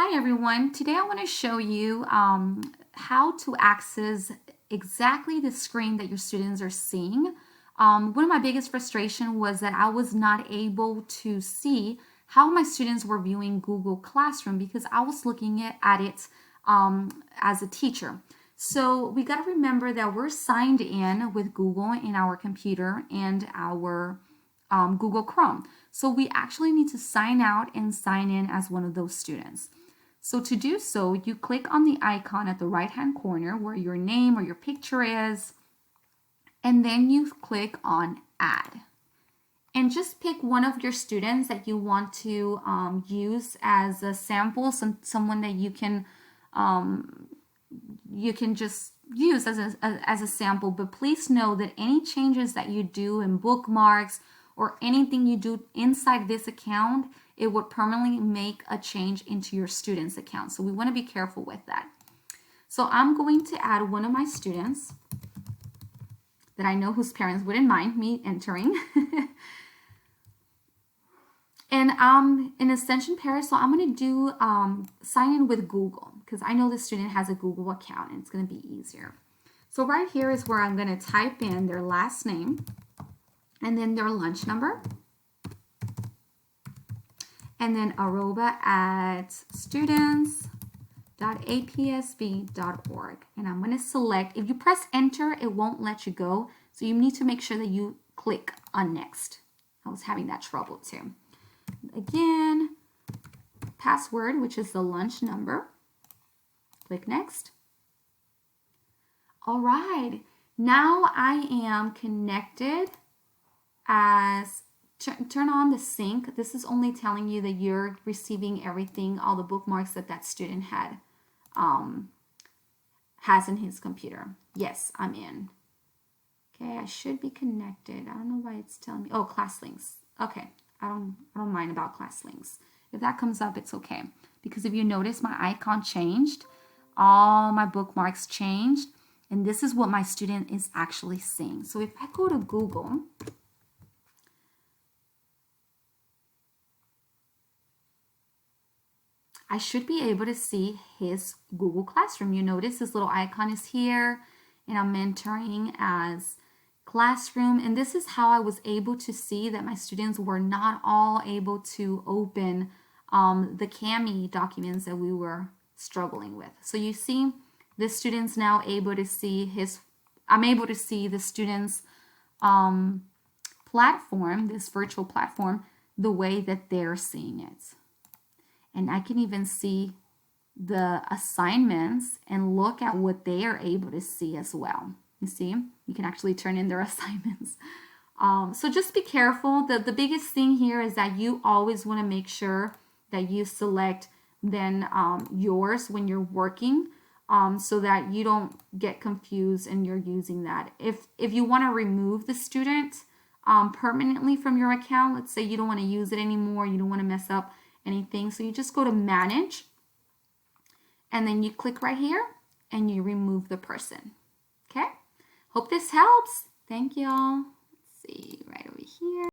Hi everyone, today I want to show you how to access exactly the screen that your students are seeing. One of my biggest frustration was that I was not able to see how my students were viewing Google Classroom because I was looking at it as a teacher. So we got to remember that we're signed in with Google in our computer and our Google Chrome. So we actually need to sign out and sign in as one of those students. So to do so, you click on the icon at the right-hand corner where your name or your picture is, and then you click on Add. And just pick one of your students that you want to use as a sample, someone that you can just use as a sample. But please know that any changes that you do in bookmarks or anything you do inside this account, it would permanently make a change into your student's account. So we want to be careful with that. So I'm going to add one of my students that I know whose parents wouldn't mind me entering. And in Ascension Paris, so I'm going to do sign in with Google because I know the student has a Google account and it's going to be easier. So right here is where I'm going to type in their last name and then their lunch number, and then @students.apsb.org. And I'm going to select, if you press enter, it won't let you go. So you need to make sure that you click on next. I was having that trouble too. Again, password, which is the lunch number. Click next. All right, now I am connected as turn on the sync. This is only telling you that you're receiving everything, all the bookmarks that student has in his computer. Yes, I'm in. Okay, I should be connected. I don't know why it's telling me. Oh, class links. Okay, I don't mind about class links. If that comes up, it's okay. Because if you notice, my icon changed. All my bookmarks changed. And this is what my student is actually seeing. So if I go to Google, I should be able to see his Google Classroom. You notice his little icon is here, and I'm entering as Classroom. And this is how I was able to see that my students were not all able to open the CAMI documents that we were struggling with. So you see, the student's now able to see I'm able to see the student's platform, this virtual platform, the way that they're seeing it. And I can even see the assignments and look at what they are able to see as well. You see, you can actually turn in their assignments. So just be careful. The biggest thing here is that you always want to make sure that you select then yours when you're working so that you don't get confused and you're using that. If you want to remove the student permanently from your account, let's say you don't want to use it anymore, you don't want to mess up anything. So you just go to manage and then you click right here and you remove the person. Okay. Hope this helps. Thank y'all. Let's see right over here.